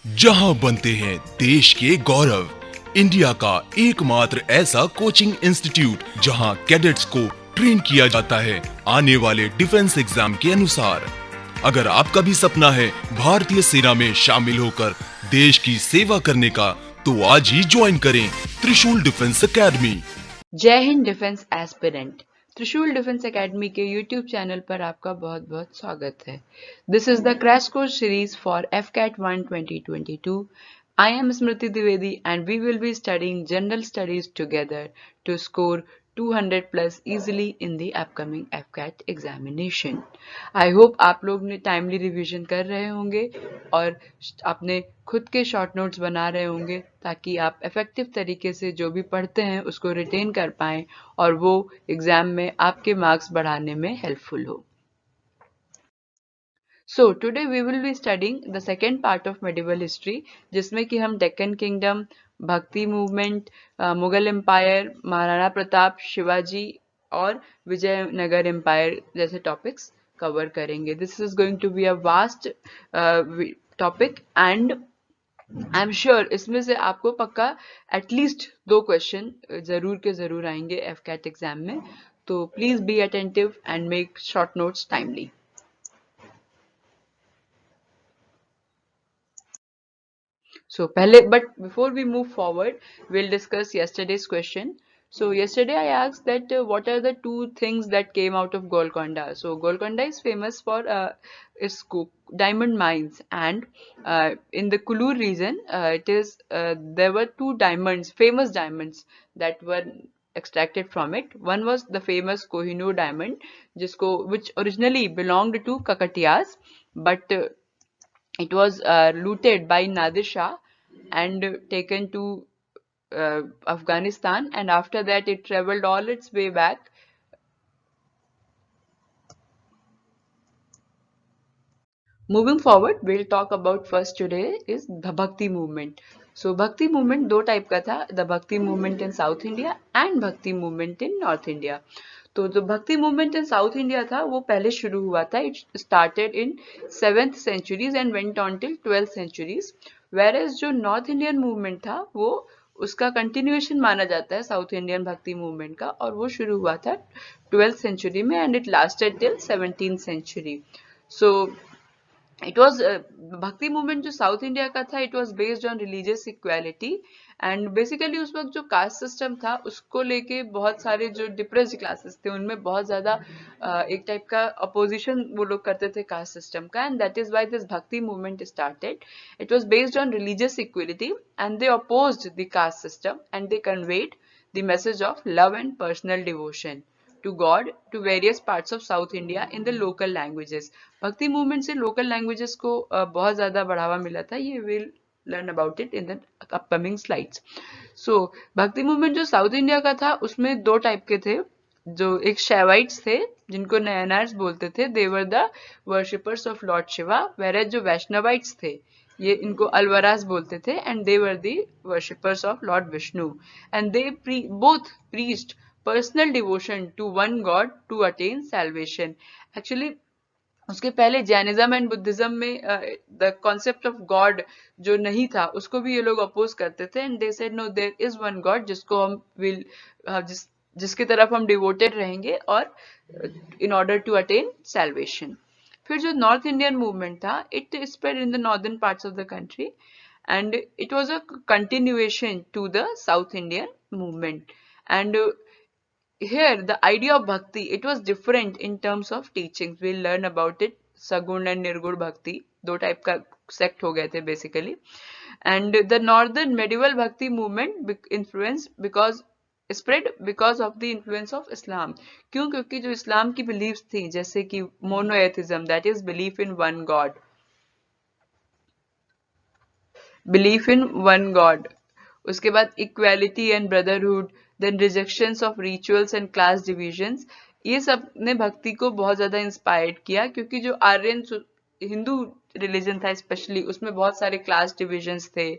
जहां बनते हैं देश के गौरव, इंडिया का एकमात्र ऐसा कोचिंग इंस्टीट्यूट जहां कैडेट्स को ट्रेन किया जाता है आने वाले डिफेंस एग्जाम के अनुसार। अगर आपका भी सपना है भारतीय सेना में शामिल होकर देश की सेवा करने का, तो आज ही ज्वाइन करें त्रिशूल डिफेंस एकेडमी। जय हिंद डिफेंस एस्पिरेंट। त्रिशूल डिफेंस एकेडमी के यूट्यूब चैनल पर आपका बहुत बहुत स्वागत है। This is the crash course series for AFCAT 1 2022. I am Smriti Dwivedi and we will be studying general studies together to score 200 plus easily in the upcoming AFCAT examination. I hope आप लोग ने timely revision कर रहे होंगे और अपने खुद के शॉर्ट नोट्स बना रहे होंगे ताकि आप इफेक्टिव तरीके से जो भी पढ़ते हैं उसको रिटेन कर पाएं और वो एग्जाम में आपके मार्क्स बढ़ाने में हेल्पफुल हो। So today we will be studying the second part of medieval history, जिसमें कि हम Deccan kingdom, Bhakti movement, Mughal empire, Maharana Pratap, Shivaji और विजयनगर एम्पायर जैसे टॉपिक्स कवर करेंगे। This is going to be a vast topic and I am sure इसमें से आपको पक्का एटलीस्ट 2 क्वेश्चन जरूर के जरूर आएंगे एफकैट एग्जाम में, तो please be attentive and make short notes timely. So, but before we move forward, we'll discuss yesterday's question. So, yesterday I asked that what are the 2 things that came out of Golconda. So, Golconda is famous for its diamond mines, and in the Kulur region, there were 2 diamonds, famous diamonds that were extracted from it. One was the famous Kohinoor diamond, which originally belonged to Kakatiyas, but it was looted by Nadir Shah and taken to Afghanistan, and after that it traveled all its way back. Moving forward, we'll talk about first today is the Bhakti movement. So Bhakti movement 2 type का था, the Bhakti movement in South India and Bhakti movement in North India. तो जो भक्ति movement in south India था वो पहले शुरू हुआ था. It started in 7th centuries and went on till 12th centuries. Whereas जो नॉर्थ इंडियन मूवमेंट था वो उसका कंटिन्यूएशन माना जाता है साउथ इंडियन भक्ति मूवमेंट का, और वो शुरू हुआ था 12th century में and it lasted till 17th century. So it was भक्ति मूवमेंट जो साउथ इंडिया का था, it was based on religious equality and basically उस वक्त जो कास्ट सिस्टम था उसको लेके बहुत सारे जो डिप्रेस्ड क्लासेस थे उनमें बहुत ज्यादा एक टाइप का अपोजिशन वो लोग करते थे कास्ट सिस्टम का, and that is why this bhakti movement started. It was based on religious equality and they opposed the caste system and they conveyed the message of love and personal devotion to God to various parts of South India in the local languages. Bhakti movement से local languages को बहुत ज्यादा बढ़ावा मिला था. We will learn about it in the upcoming slides. So bhakti movement जो south India का था उसमें 2 टाइप के थे. जो एक शैवाइट्स थे जिनको नयनार्स बोलते थे, they were the worshippers of lord Shiva, where जो वैष्णवाइट्स थे ये इनको अलवरास बोलते थे and they were the worshippers of lord Vishnu, and they both preached personal devotion to one god to attain salvation. Actually उसके पहले जैनिज्म एंड बुद्धिज्म में द कॉन्सेप्ट ऑफ गॉड जो नहीं था उसको भी ये लोग अपोज करते थे, and they said no, there is one God जिसको हम विल जिसकी तरफ हम डिवोटेड रहेंगे और in order to attain salvation. फिर जो नॉर्थ इंडियन मूवमेंट था, it spread in the northern parts of the country and it was a continuation to the south Indian movement. And here the idea of bhakti, it was different in terms of teachings. We'll learn about it. Saguna and Nirgun Bhakti 2 type का sect हो गए थे basically. And the northern medieval bhakti movement influence spread because of the influence of Islam. क्यों? क्योंकि जो Islam की beliefs थी जैसे कि monotheism, that is belief in one God, belief in one God. उसके बाद equality and brotherhood, then rejections of rituals and class divisions, ये सब ने भक्ति को बहुत ज्यादा इंस्पायर्ड किया. क्योंकि जो आर्यन हिंदू रिलीजन था स्पेशली, उसमें बहुत सारे क्लास डिविजन्स थे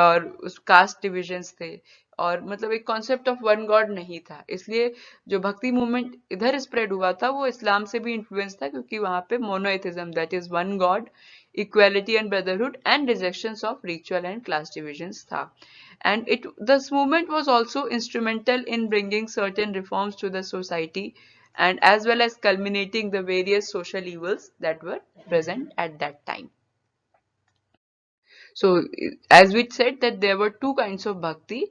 और उस कास्ट डिविजन्स थे, और मतलब एक कॉन्सेप्ट ऑफ वन गॉड नहीं था. इसलिए जो भक्ति मूवमेंट इधर स्प्रेड हुआ था वो इस्लाम से भी इन्फ्लुएंस था, क्योंकि वहां पे monotheism, that is one God, equality and brotherhood and rejections of ritual and class divisions था. And this movement was also instrumental in bringing certain reforms to the society and as well as culminating the various social evils that were present at that time. So, as we said that there were two kinds of bhakti.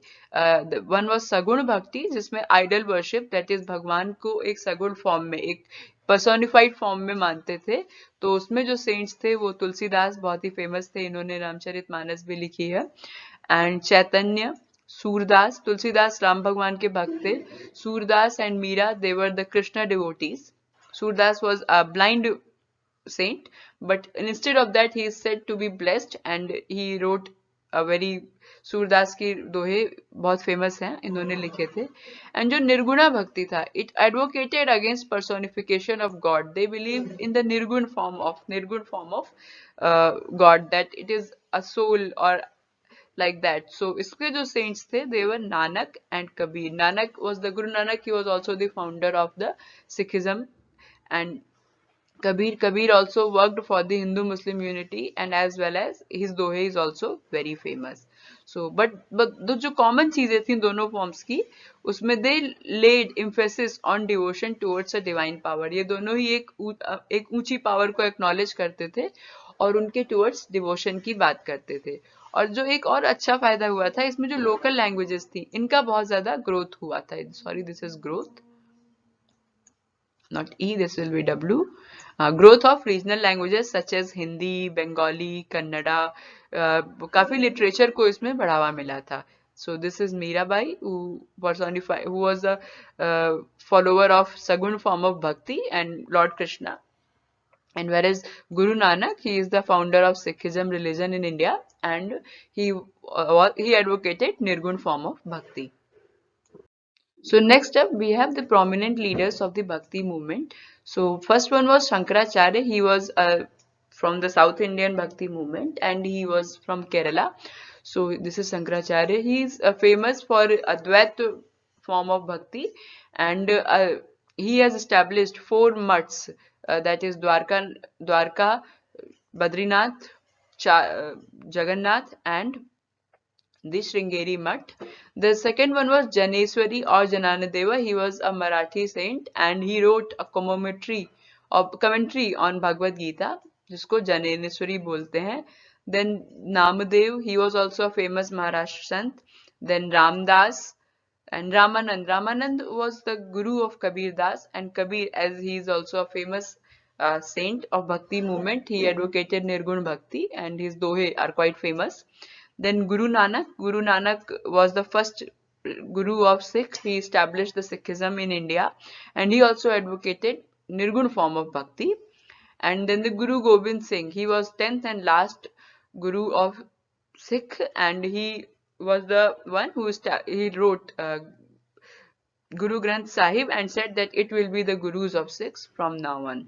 One was Saguna Bhakti, जिसमें idol worship, that is भगवान को एक सगुण form में, एक personified form में मानते थे. तो उसमें जो सेंट्स थे वो तुलसीदास बहुत ही फेमस थे, इन्होंने रामचरितमानस भी लिखी है. एंड चैतन्य, सूरदास, तुलसीदास राम भगवान के भक्त थे. Surdas and Meera, they were the Krishna devotees. Surdas was a blind saint, but instead of that he is said to be blessed and he wrote a very, Surdas की दोहे बहुत फेमस हैं, इन्होंने लिखे थे. एंड जो निर्गुणा भक्ति था, it advocated against personification of God. They believe in the Nirgun form of God, that it is a soul और like that. So इसके जो saints थे, they were Nanak and Kabir. Nanak was the Guru Nanak, he was also the founder of the Sikhism, and Kabir also worked for the Hindu Muslim unity, and as well as his dohe is also very famous. So but the जो common चीजें थी दोनों forms की, उसमें they laid emphasis on devotion towards a divine power. ये दोनों ही एक ऊंची power को acknowledge करते थे और उनके towards devotion की बात करते थे. और जो एक और अच्छा फायदा हुआ था, इसमें जो लोकल लैंग्वेजेस थी इनका बहुत ज्यादा ग्रोथ हुआ था. Sorry, this is growth, not E, this will be W. Growth of regional languages such as Hindi, Bengali, Kannada, काफी लिटरेचर को इसमें बढ़ावा मिला था. So this is Mirabai, who was a follower of Sagun form of Bhakti and Lord Krishna. And whereas Guru Nanak, he is the founder of Sikhism religion in India, and he advocated Nirgun form of Bhakti. So next up we have the prominent leaders of the Bhakti movement. So first one was Shankaracharya. He was from the South Indian Bhakti movement and he was from Kerala. So this is Shankaracharya. He is famous for Advait form of Bhakti, and he has established 4 mutts, that is Dwarka, Badrinath, Jagannath and the Sringeri Mutt. The second one was Janeswari or Jananadeva. He was a Marathi saint and he wrote a commentary on Bhagavad Gita, जिसको Janeswari बोलते हैं. Then Namadev, he was also a famous Maharashtra sant. Then Ramdas and Ramanand. Ramanand was the guru of Kabir Das, and Kabir, as he is also a famous saint of Bhakti movement, he advocated Nirgun Bhakti and his dohe are quite famous. Then Guru Nanak was the first guru of Sikhs. He established the Sikhism in India and he also advocated Nirgun form of Bhakti. And then the Guru Gobind Singh, he was 10th and last guru of Sikh, and he was the one who he wrote Guru Granth Sahib and said that it will be the gurus of Sikhs from now on.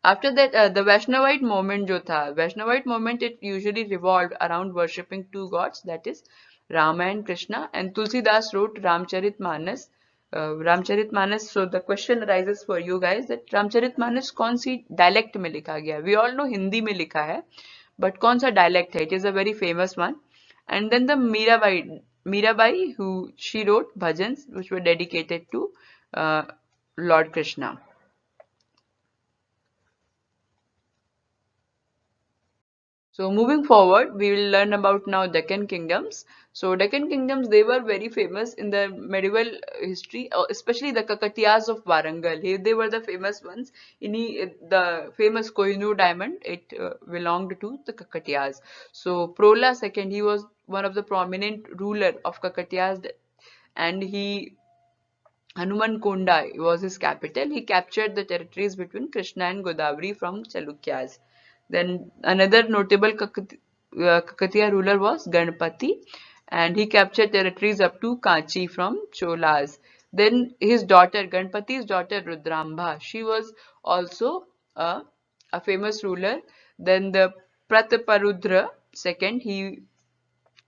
After that, the Vaishnavite movement jo tha, Vaishnavite movement, it usually revolved around worshipping 2 gods, that is Rama and Krishna, and Tulsidas wrote Ramcharitmanas. So the question arises for you guys that Ramcharitmanas kaun si dialect में लिखा गया? We all know Hindi में लिखा है, but कौन सा dialect है? It is a very famous one. And then the Mirabai, who she wrote bhajans which were dedicated to Lord Krishna. So moving forward, we will learn about now Deccan Kingdoms. So Deccan Kingdoms, they were very famous in the medieval history, especially the Kakatiyas of Warangal. They were the famous ones. The famous Kohinoor diamond, it belonged to the Kakatiyas. So Prola II, he was one of the prominent ruler of Kakatiyas, and Hanuman Konda was his capital. He captured the territories between Krishna and Godavari from Chalukyas. Then another notable Kakatiya ruler was Ganpati, and he captured territories up to Kanchi from Cholas. Then his daughter, Ganpati's daughter Rudrambha, she was also a famous ruler. Then the Prataparudra II, he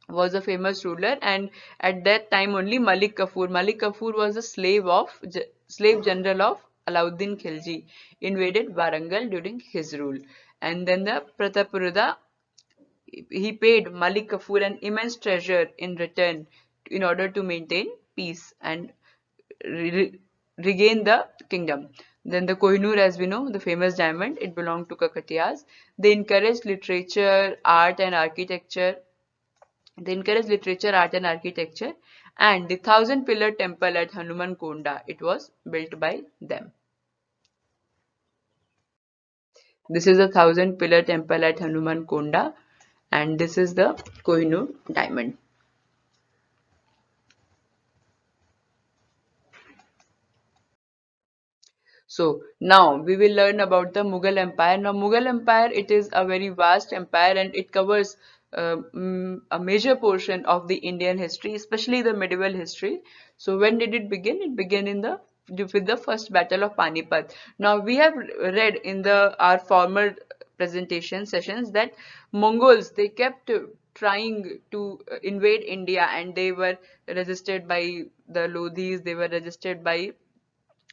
was a famous ruler, and at that time only Malik Kafur was a slave general of Alauddin Khilji, invaded Warangal during his rule. And then the Prataparudra, he paid Malik Kafur an immense treasure in return in order to maintain peace and regain the kingdom. Then the Kohinoor, as we know, the famous diamond, it belonged to Kakatiyas. They encouraged literature, art and architecture. And the thousand pillar temple at Hanuman Konda, it was built by them. This is the thousand pillar temple at Hanuman Konda, and this is the Kohinoor diamond. So now we will learn about the Mughal Empire. Now Mughal Empire, it is a very vast empire and it covers a major portion of the Indian history, especially the medieval history. So when did it begin? It began in the with the first battle of Panipat. Now we have read in the our former presentation sessions that Mongols, they kept trying to invade India, and they were resisted by the Lodhis, they were resisted by,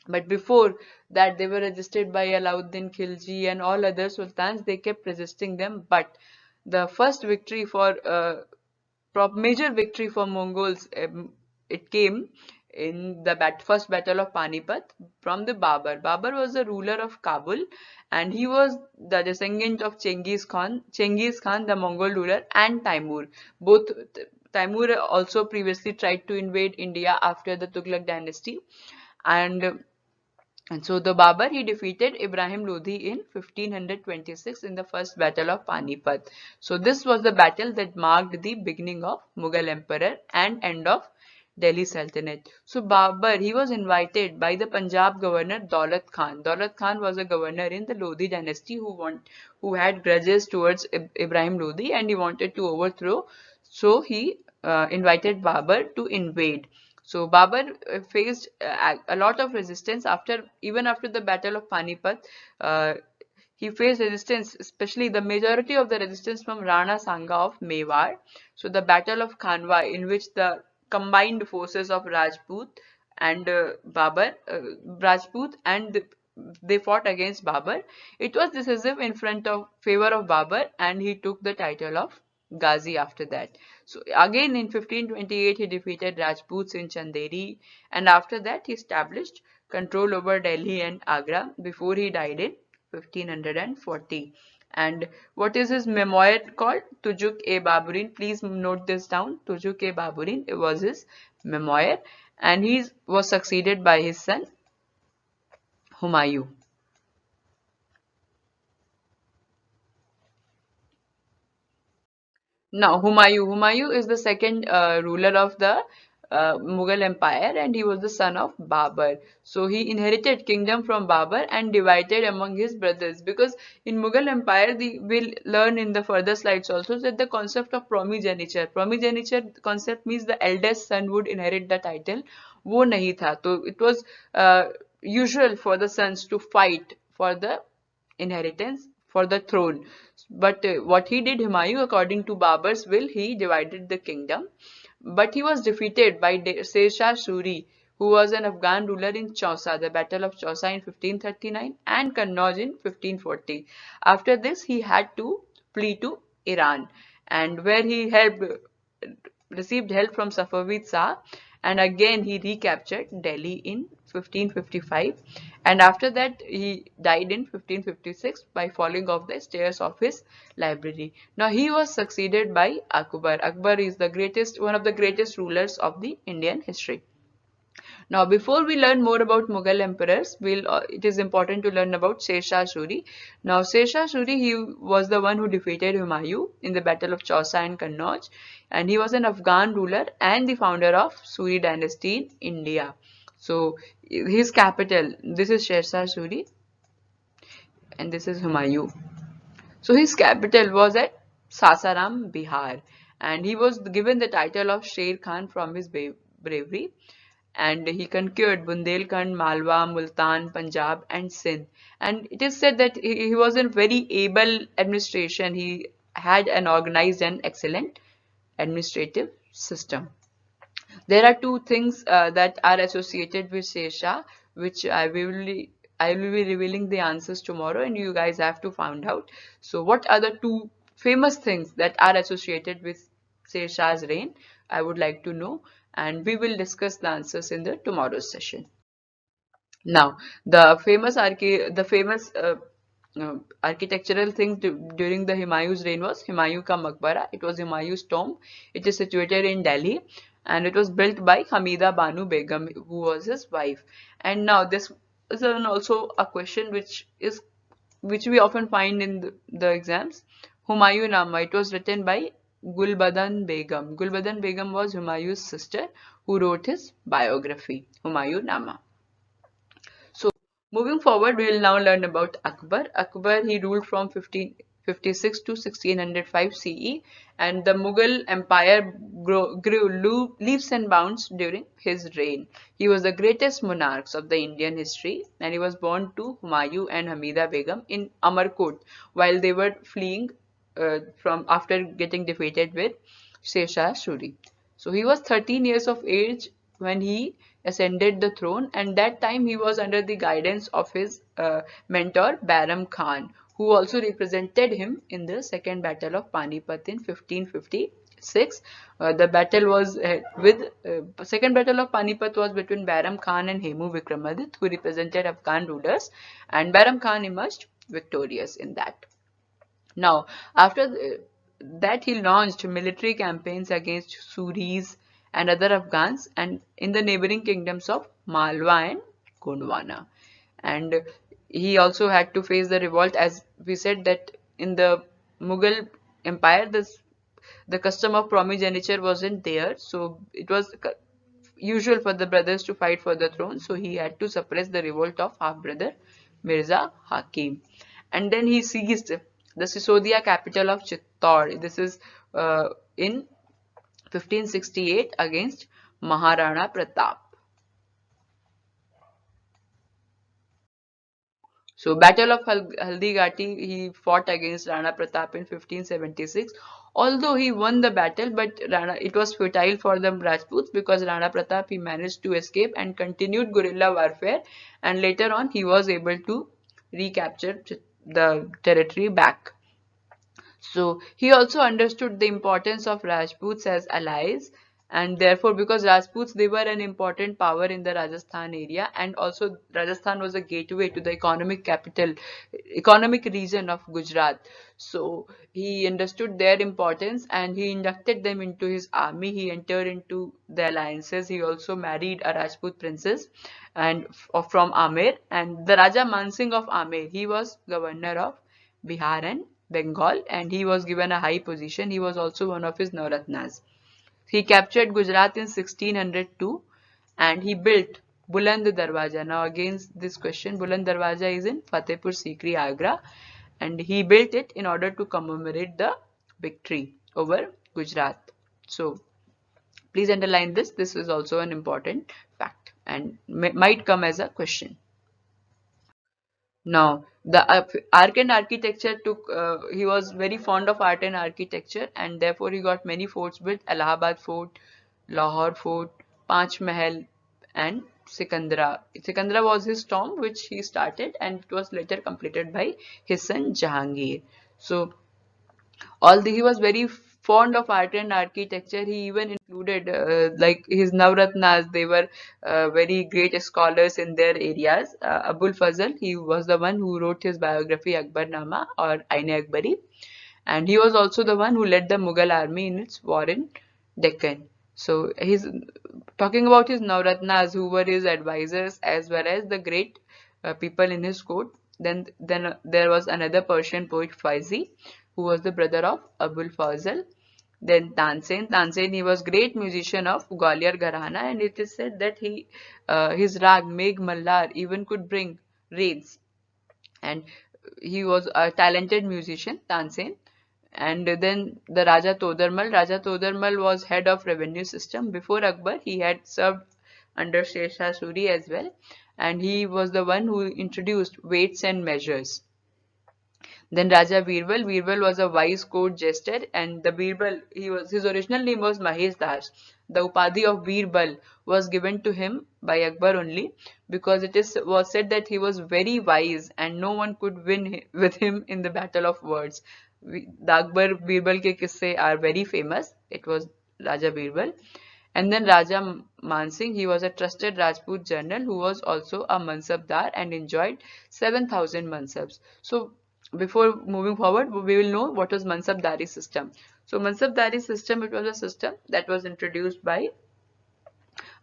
but before that they were resisted by Alauddin Khilji and all other sultans. They kept resisting them, but the first victory for major victory for Mongols, it came in the first battle of Panipat from the Babur. Babur was the ruler of Kabul, and he was the descendant of Chengiz Khan, the Mongol ruler, and Timur. Both Timur also previously tried to invade India after the Tughlaq dynasty, and so the Babur, he defeated Ibrahim Lodi in 1526 in the first battle of Panipat. So this was the battle that marked the beginning of Mughal Emperor and end of Delhi Sultanate. So Babur, he was invited by the Punjab governor Daulat Khan. Daulat Khan was a governor in the Lodi dynasty who had grudges towards Ibrahim Lodi, and he wanted to overthrow. So he invited Babur to invade. So Babur faced a lot of resistance even after the Battle of Panipat. Uh, he faced resistance, especially the majority of the resistance from Rana Sanga of Mewar. So the Battle of Khanwa, in which the combined forces of and Rajput and they fought against Babur. It was decisive in favor of Babur, and he took the title of Ghazi after that. So again in 1528 he defeated Rajputs in Chanderi, and after that he established control over Delhi and Agra before he died in 1540. And what is his memoir called? Tujuk-e-Baburin. Please note this down. Tujuk-e-Baburin, it was his memoir, and he was succeeded by his son Humayun. Now, Humayun is the second ruler of the Mughal Empire, and he was the son of Babur. So he inherited kingdom from Babur and divided among his brothers. Because in Mughal Empire, we'll learn in the further slides also that the concept of primogeniture concept means the eldest son would inherit the title. वो नहीं था. So it was usual for the sons to fight for the inheritance, for the throne. But what he did, Humayun, according to Babur's will, he divided the kingdom. But he was defeated by Sher Shah Suri, who was an Afghan ruler in Chausa, the Battle of Chausa in 1539, and Kannauj in 1540. After this, he had to flee to Iran, and where he received help from Safavid Shah, and again he recaptured Delhi in 1555, and after that he died in 1556 by falling off the stairs of his library. Now he was succeeded by Akbar. Akbar is one of the greatest rulers of the Indian history. Now, before we learn more about Mughal emperors, it is important to learn about Sher Shah Suri. Now, Sher Shah Suri, he was the one who defeated Humayun in the Battle of Chausa and Kannauj, and he was an Afghan ruler and the founder of Suri dynasty in India. So, his capital, this is Sher Shah Suri, and this is Humayun. So, his capital was at Sasaram, Bihar, and he was given the title of Sher Khan from his bravery. And he conquered Bundelkhand, Malwa, Multan, Punjab and Sindh. And it is said that he was a very able administration. He had an organized and excellent administrative system. There are two things that are associated with Sher Shah, which I will I will be revealing the answers tomorrow and you guys have to find out. So what are the two famous things that are associated with Sher Shah's reign? I would like to know, and we will discuss the answers in the tomorrow's session. Now, the famous architectural thing during the Humayun's reign was Humayun ka Maqbara. It was Humayun's tomb. It is situated in Delhi, and it was built by Hamida Banu Begum, who was his wife. And now this is also a question which we often find in the exams. Humayun Nama. It was written by Gulbadan Begum. Gulbadan Begum was Humayun's sister who wrote his biography, Humayun Nama. So moving forward, we will now learn about Akbar. Akbar, he ruled from 1556 to 1605 CE, and the Mughal Empire grew leaps and bounds during his reign. He was the greatest monarch of the Indian history, and he was born to Humayun and Hamida Begum in Amarkot while they were fleeing from after getting defeated with Sher Shah Suri. So he was 13 years of age when he ascended the throne, and that time he was under the guidance of his mentor Bairam Khan, who also represented him in the second battle of Panipat in 1556. The battle was second battle of Panipat was between Bairam Khan and Hemu Vikramadit, who represented Afghan rulers, and Bairam Khan emerged victorious in that. Now, after that, he launched military campaigns against Suris and other Afghans and in the neighboring kingdoms of Malwa and Gondwana. And he also had to face the revolt, as we said that in the Mughal Empire, the custom of primogeniture wasn't there, so it was usual for the brothers to fight for the throne, so he had to suppress the revolt of half-brother Mirza Hakim. And then he seized the Sisodia capital of Chittor. This is in 1568 against Maharana Pratap. So Battle of Haldighati, he fought against Rana Pratap in 1576. Although he won the battle, but it was futile for the Rajputs because Rana Pratap, he managed to escape and continued guerrilla warfare, and later on he was able to recapture the territory back. So he also understood the importance of Rajputs as allies, and therefore because Rajputs, they were an important power in the Rajasthan area, and also Rajasthan was a gateway to the economic region of Gujarat. So he understood their importance and he inducted them into his army. He entered into the alliances. He also married a Rajput princess and from Amer, and the Raja Mansingh of Amer, he was governor of Bihar and Bengal, and he was given a high position. He was also one of his Navratnas. He captured Gujarat in 1602 and he built Buland Darwaja. Now against this question, Buland Darwaja is in Fatehpur Sikri, Agra, and he built it in order to commemorate the victory over Gujarat. So please underline this. This is also an important fact and might come as a question. Now, the art and architecture he was very fond of art and architecture, and therefore he got many forts built: Allahabad Fort, Lahore Fort, Panch Mahal, and Sikandra. Sikandra was his tomb, which he started, and it was later completed by his son Jahangir. So, he was very fond of art and architecture. He even included like his Navratnas. They were very great scholars in their areas. Abul Fazl, he was the one who wrote his biography Akbarnama or Aine Akbari, and he was also the one who led the Mughal army in its war in Deccan. So he's talking about his Navratnas, who were his advisors as well as the great people in his court. Then there was another Persian poet Faizi, who was the brother of Abul Fazl. Then Tansen. Tansen, he was great musician of Gwalior Gharana, and it is said that his rag Megh Mallar even could bring rains, and he was a talented musician, Tansen. And then the Raja Todarmal. Raja Todarmal was head of revenue system. Before Akbar, he had served under Sher Shah Suri as well, and he was the one who introduced weights and measures. Then Raja Birbal. Birbal was a wise court jester, and the Birbal, his original name was Mahesh Das. The upadhi of Birbal was given to him by Akbar only because was said that he was very wise and no one could win with him in the battle of words. The Akbar Birbal ke kisse are very famous. It was Raja Birbal. And then Raja Mansingh, he was a trusted Rajput general who was also a Mansabdar and enjoyed 7,000 Mansabs. So before moving forward, we will know what was Mansabdari system. So Mansabdari system, it was a system that was introduced by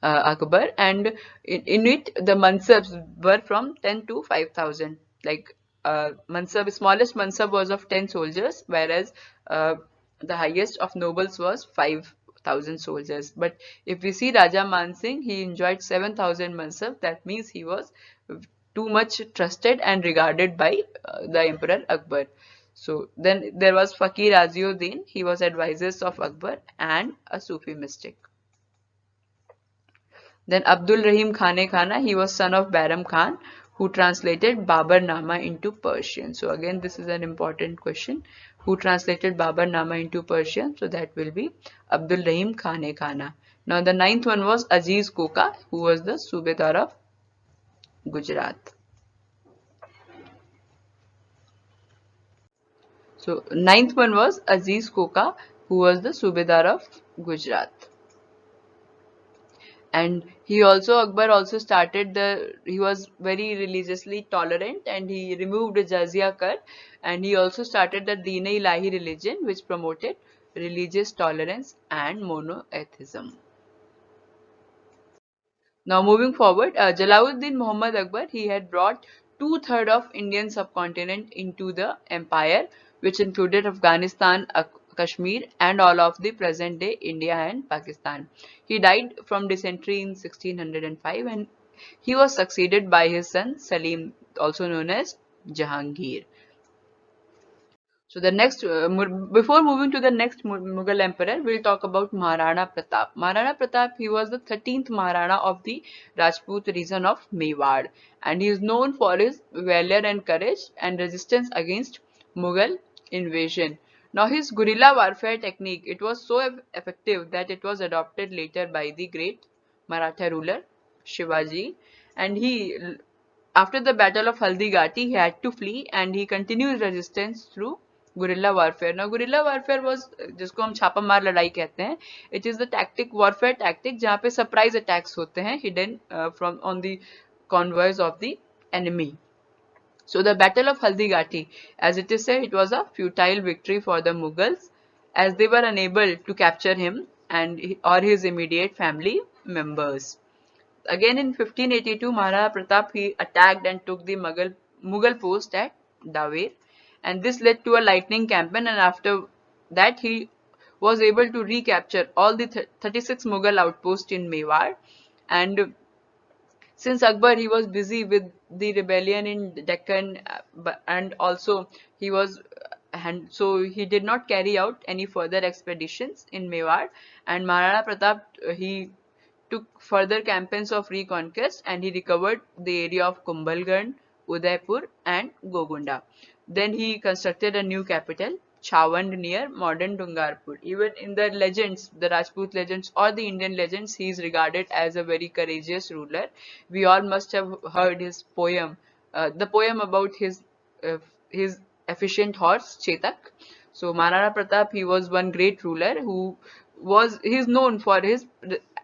Akbar, and in it the mansabs were from 10 to 5,000. Like smallest mansab was of 10 soldiers, whereas uh, the highest of nobles was 5,000 soldiers. But if we see Raja Mansingh, he enjoyed 7,000 mansab. That means he was too much trusted and regarded by the Emperor Akbar. So then there was Fakir Aziuddin. He was advisors of Akbar and a Sufi mystic. Then Abdul Rahim Khane Khana, he was son of Bairam Khan, who translated Babar Nama into Persian. So again, this is an important question. Who translated Babar Nama into Persian? So that will be Abdul Rahim Khane Khana. Now the ninth one was Aziz Koka, who was the Subedar of Gujarat. So ninth one was Aziz Koka, who was the Subedar of Gujarat. And Akbar also started he was very religiously tolerant and he removed the jizya kar, and he also started the Deen-e-Ilahi religion, which promoted religious tolerance and monotheism. Now moving forward, Jalaluddin Muhammad Akbar, he had brought two-thirds of Indian subcontinent into the empire, which included Afghanistan, Kashmir and all of the present-day India and Pakistan. He died from dysentery in 1605 and he was succeeded by his son Salim, also known as Jahangir. So the next, before moving to the next Mughal emperor, we'll talk about Maharana Pratap. Maharana Pratap, he was the 13th Maharana of the Rajput region of Mewar, and he is known for his valor and courage and resistance against Mughal invasion. Now his guerrilla warfare technique, it was so effective that it was adopted later by the great Maratha ruler Shivaji, and after the battle of Haldigati, he had to flee and he continued resistance through guerrilla warfare. Now guerrilla warfare was जिसको हम छापा मार लड़ाई कहते हैं. It is the warfare tactic जहाँ पे surprise attacks होते हैं hidden from on the convoys of the enemy. So the battle of Haldigati, as it is said, it was a futile victory for the Mughals as they were unable to capture him or his immediate family members. Again in 1582, Maharana Pratap, he attacked and took the Mughal post at Dawer, and this led to a lightning campaign, and after that he was able to recapture all the 36 Mughal outposts in Mewar. And since Akbar, he was busy with the rebellion in Deccan, and also he was and so he did not carry out any further expeditions in Mewar, and Maharana Pratap, he took further campaigns of reconquest and he recovered the area of Kumbhalgarh, Udaipur and Gogunda. Then he constructed a new capital, Chawand, near modern Dungarpur. Even in the legends, the Rajput legends or the Indian legends, he is regarded as a very courageous ruler. We all must have heard his poem, the poem about his efficient horse, Chetak. So Maharana Pratap, he was one great ruler he is known for his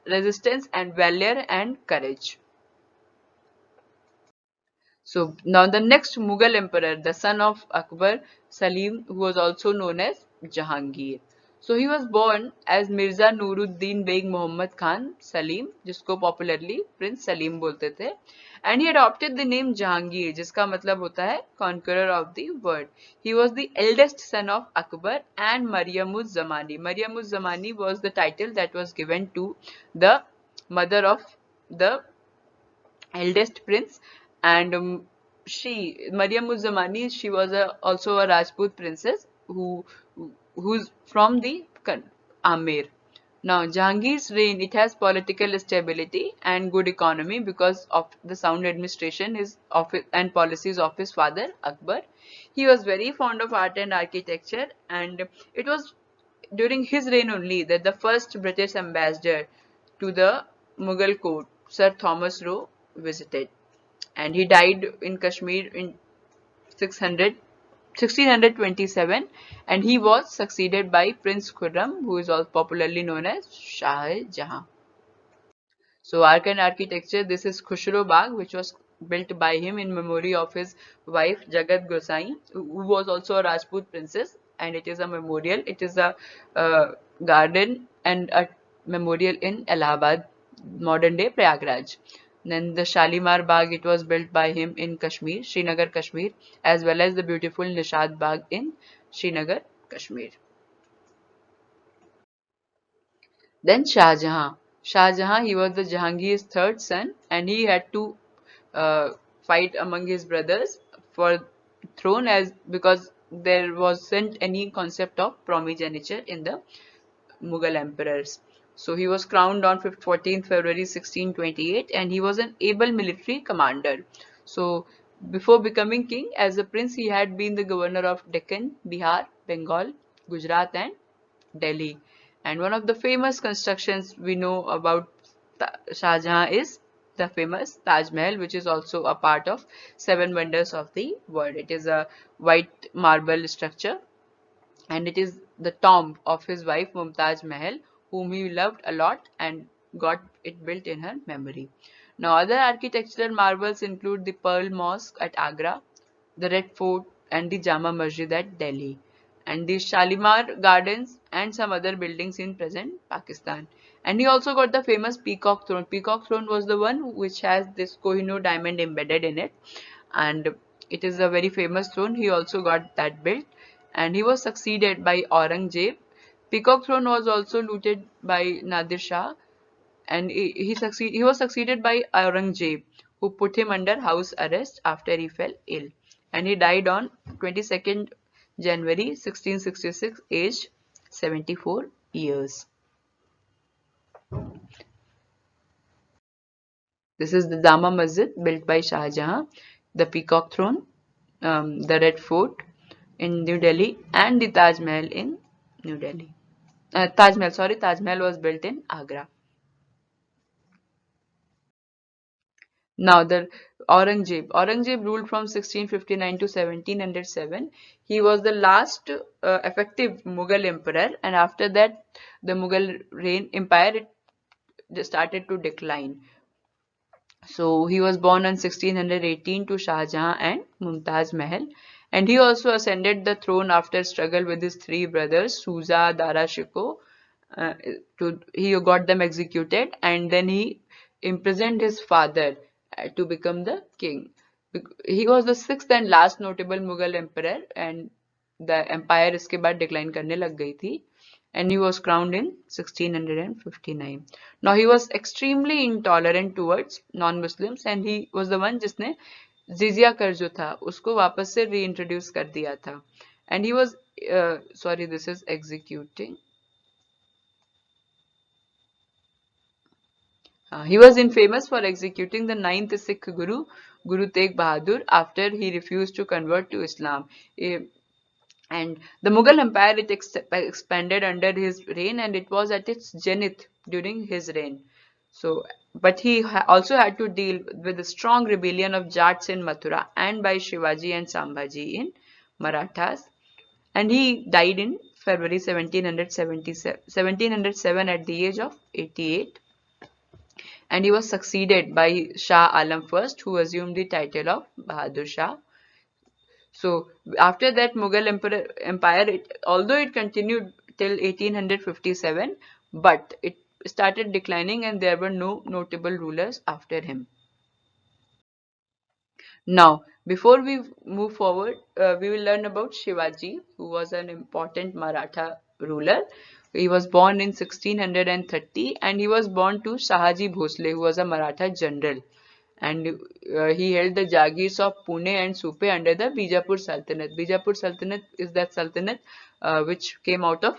resistance and valor and courage. So now the next Mughal emperor, the son of Akbar, Salim, who was also known as Jahangir. So he was born as Mirza Nuruddin Beg Muhammad Khan Salim, जिसको popularly Prince Salim बोलते थे, and he adopted the name Jahangir, जिसका मतलब होता है conqueror of the world. He was the eldest son of Akbar and Maryam-uz-Zamani. Maryam-uz-Zamani was the title that was given to the mother of the eldest prince, and Maryam-uz-Zamani, she was also a Rajput princess who's from the Amir. Now, Jahangir's reign, it has political stability and good economy because of the sound administration and policies of his father Akbar. He was very fond of art and architecture, and it was during his reign only that the first British ambassador to the Mughal court, Sir Thomas Roe, visited. And he died in Kashmir in 600 1627, and he was succeeded by Prince Khurram, who is also popularly known as Shah Jahan. So art and architecture, this is Khushro Bagh, which was built by him in memory of his wife Jagat Gosai, who was also a Rajput princess, and it is a memorial. It is a garden and a memorial in Allahabad, modern day Prayagraj. Then the Shalimar Bagh, it was built by him in Kashmir, Srinagar, Kashmir, as well as the beautiful Nishad Bagh in Srinagar, Kashmir. Then Shah Jahan. Shah Jahan, he was the Jahangir's third son, and he had to uh, fight among his brothers for throne, as because there wasn't any concept of primogeniture in the Mughal emperors. So he was crowned on 14th February 1628, and he was an able military commander. So before becoming king, as a prince, he had been the governor of Deccan, Bihar, Bengal, Gujarat, and Delhi. And one of the famous constructions we know about Shah Jahan is the famous Taj Mahal, which is also a part of Seven Wonders of the World. It is a white marble structure, and it is the tomb of his wife Mumtaz Mahal, whom he loved a lot and got it built in her memory. Now, other architectural marvels include the Pearl Mosque at Agra, the Red Fort, and the Jama Masjid at Delhi, and the Shalimar Gardens and some other buildings in present Pakistan. And he also got the famous Peacock Throne. Peacock Throne was the one which has this Kohinoor diamond embedded in it, and it is a very famous throne. He also got that built, and he was succeeded by Aurangzeb. Peacock Throne was also looted by Nadir Shah, and he was succeeded by Aurangzeb, who put him under house arrest after he fell ill, and he died on 22nd January 1666, aged 74 years. This is the Jama Masjid built by Shah Jahan, the Peacock Throne, the Red Fort in New Delhi, and the Taj Mahal in New Delhi. Taj Mahal was built in Agra. Now, the Aurangzeb ruled from 1659 to 1707. He was the last effective Mughal emperor, and after that, the Mughal empire it started to decline. So he was born in 1618 to Shah Jahan and Mumtaz Mahal, and he also ascended the throne after struggle with his three brothers, Suza, Dara Shikoh. He got them executed, and then he imprisoned his father to become the king. He was the sixth and last notable Mughal emperor, and the empire इसके बाद decline करने लग गई थी, and he was crowned in 1659. Now he was extremely intolerant towards non-Muslims, and he was the one जिसने जिजिया कर जो था उसको वापस से reintroduce कर दिया था, and he was sorry, this is executing. He was infamous for executing the ninth Sikh Guru, Guru Tegh Bahadur, after he refused to convert to Islam. And the Mughal Empire, it expanded under his reign, and it was at its zenith during his reign. So, but he also had to deal with the strong rebellion of Jats in Mathura and by Shivaji and Sambhaji in Marathas. And he died in February 1707 at the age of 88. And he was succeeded by Shah Alam I, who assumed the title of Bahadur Shah. So after that Mughal Empire, although it continued till 1857, but it started declining, and there were no notable rulers after him. Now, before we move forward, we will learn about Shivaji, who was an important Maratha ruler. He was born in 1630, and he was born to Shahaji Bhosle, who was a Maratha general. And he held the Jagirs of Pune and Supe under the Bijapur Sultanate. Bijapur Sultanate is that Sultanate which came out of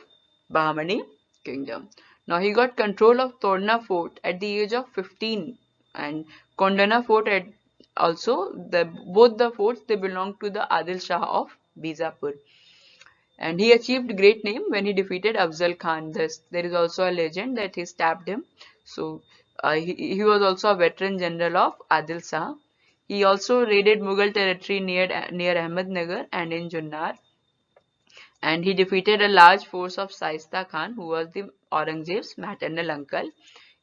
Bahmani Kingdom. Now he got control of Torna Fort at the age of 15, and Kondana Fort at also both the forts, they belonged to the Adil Shah of Bijapur. And he achieved great name when he defeated Afzal Khan. There is also a legend that he stabbed him. So he was also a veteran general of Adil Shah. He also raided Mughal territory near Ahmednagar and in Junnar. And he defeated a large force of Shaista Khan, who was the Aurangzeb's maternal uncle,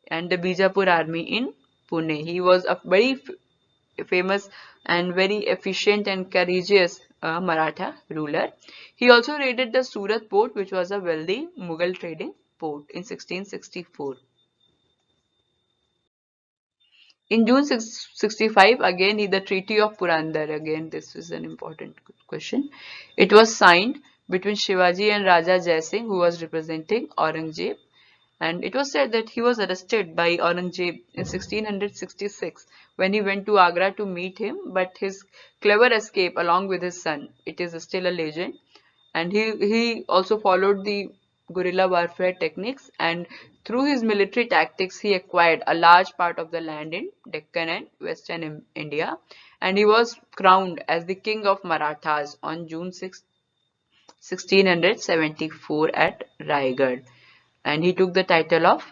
and the Bijapur army in Pune. He was a very famous and very efficient and courageous Maratha ruler. He also raided the Surat port, which was a wealthy Mughal trading port, in 1664. In June 65, again, the Treaty of Purandar, again, this is an important question. It was signed between Shivaji and Raja Jai Singh, who was representing Aurangzeb. And it was said that he was arrested by Aurangzeb in 1666 when he went to Agra to meet him, but his clever escape along with his son, it is still a legend. And he also followed the guerrilla warfare techniques, and through his military tactics he acquired a large part of the land in Deccan and Western India, and he was crowned as the king of Marathas on June 6, 1674 at Raigad, and he took the title of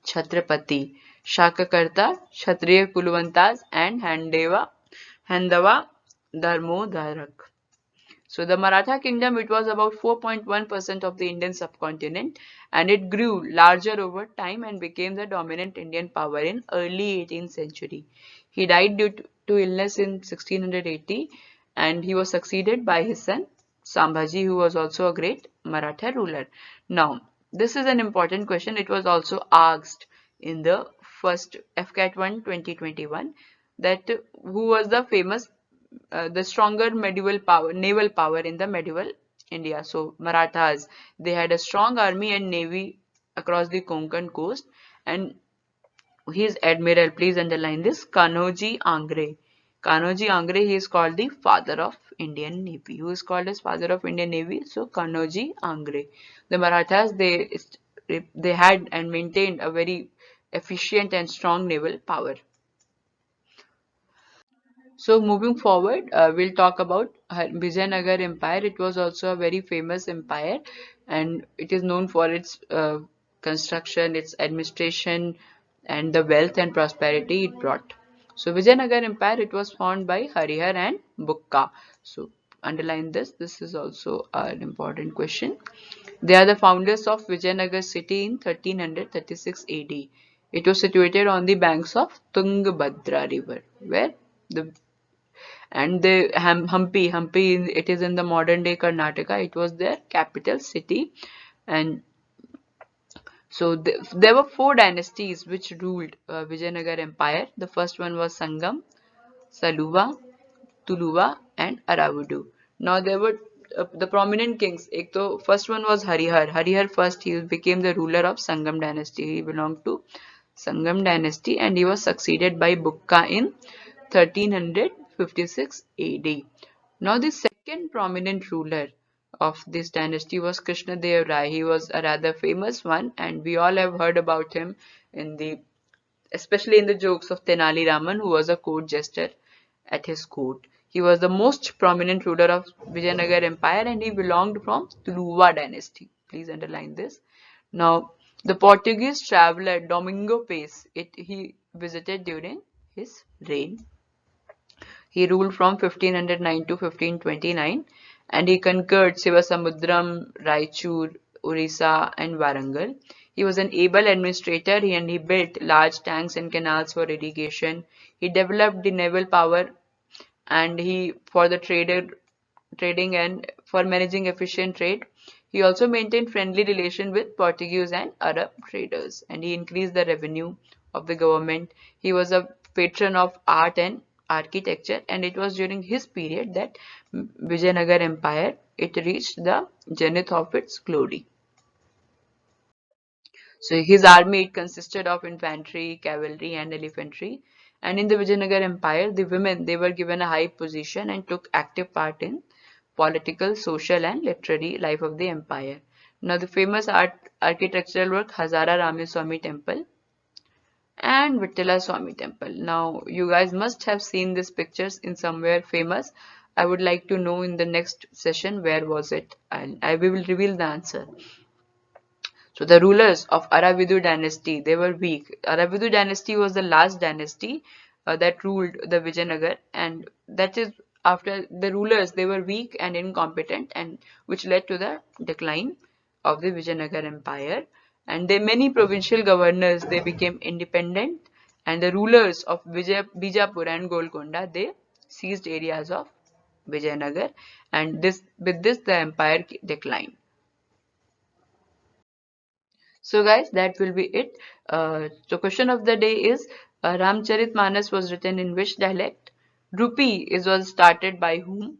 Chhatrapati, Shakakarta, Kshatriya Kulvantas, and Handava Dharmodharak. So the Maratha kingdom, it was about 4.1% of the Indian subcontinent, and it grew larger over time and became the dominant Indian power in early 18th century. He died due to illness in 1680, and he was succeeded by his son Sambhaji, who was also a great Maratha ruler. Now, this is an important question. It was also asked in the first Afcat 1 2021 that who was the stronger naval power in the medieval India. So Marathas, they had a strong army and navy across the Konkan coast, and his admiral, please underline this, Kanoji Angre. Kanoji Angre, he is called the father of Indian Navy. Who is called as father of Indian Navy? So Kanoji Angre. The Marathas, they had and maintained a very efficient and strong naval power. So moving forward, we'll talk about Vijayanagar Empire. It was also a very famous empire, and it is known for its construction, its administration, and the wealth and prosperity it brought. So Vijayanagar Empire, it was founded by Harihar and Bukka. So underline this. This is also an important question. They are the founders of Vijayanagar city in 1336 AD. It was situated on the banks of Tungabhadra river, where the and the Hampi, it is in the modern day Karnataka. It was their capital city, and so there were four dynasties which ruled Vijayanagar Empire. The first one was Sangam, Saluva, Tuluva, and Aravudu. Now there were the prominent kings. First one was Harihar. Harihar first, he became the ruler of Sangam dynasty. He belonged to Sangam dynasty, and he was succeeded by Bukka in 1356 AD. Now the second prominent ruler of this dynasty was Krishna Dev Rai. He was a rather famous one, and we all have heard about him especially in the jokes of Tenali Raman, who was a court jester at his court. He was the most prominent ruler of Vijayanagar Empire, and he belonged from Tuluva dynasty. Please underline this. Now, the Portuguese traveler Domingo Pace, he visited during his reign. He ruled from 1509 to 1529, and he conquered Sivasamudram, Raichur, Orissa, and Warangal. He was an able administrator, and he built large tanks and canals for irrigation. He developed the naval power, and for the trading and for managing efficient trade. He also maintained friendly relations with Portuguese and Arab traders, and he increased the revenue of the government. He was a patron of art and architecture, and it was during his period that Vijayanagar Empire, it reached the zenith of its glory. So his army, it consisted of infantry, cavalry, and elephantry. And in the Vijayanagar Empire, the women, they were given a high position and took active part in political, social, and literary life of the empire. Now the famous architectural work Hazara Ramaswamy Temple and Vittala Swami Temple. Now you guys must have seen these pictures in somewhere famous. I would like to know in the next session where was it, and we will reveal the answer. So the rulers of Aravidu dynasty, they were weak. Aravidu dynasty was the last dynasty that ruled the Vijayanagar, and that is after the rulers, they were weak and incompetent, and which led to the decline of the Vijayanagar Empire. And many provincial governors, they became independent, and the rulers of Bijapur and Golconda, they seized areas of Vijayanagar, and with this the empire declined. So guys, that will be it. So question of the day is Ramcharitmanas was written in which dialect? Rupi was started by whom?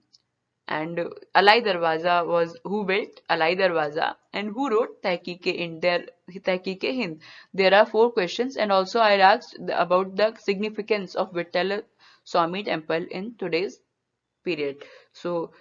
And Alai Darwaza was who built Alai Darwaza, and who wrote Tehkeek-e Hind? There are 4 questions, and also I asked about the significance of Vittala Swami Temple in today's period. So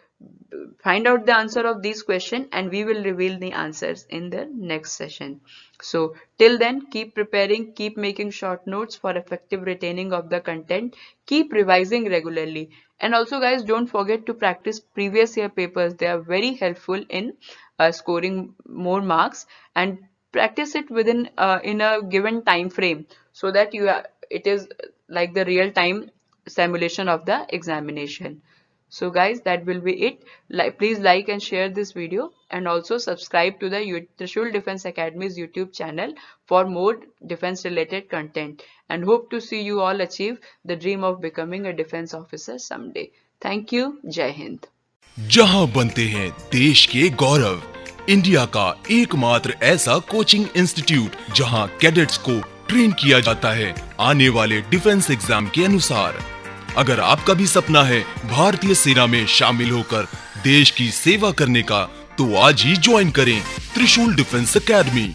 find out the answer of these questions, and we will reveal the answers in the next session. So till then, keep preparing, keep making short notes for effective retaining of the content, keep revising regularly, and also guys, don't forget to practice previous year papers. They are very helpful in scoring more marks, and practice it within in a given time frame, so that it is like the real time simulation of the examination. So guys, that will be it. Please like and share this video, and also subscribe to the Trishul Defense Academy's YouTube channel for more defense related content, and hope to see you all achieve the dream of becoming a defense officer someday. Thank you. Jai Hind. जहां बनते हैं देश के गौरव, India का एकमात्र ऐसा coaching institute जहां cadets को ट्रेन किया जाता है आने वाले डिफेंस एग्जाम के अनुसार। अगर आपका भी सपना है भारतीय सेना में शामिल होकर देश की सेवा करने का, तो आज ही ज्वाइन करें त्रिशूल डिफेंस एकेडमी।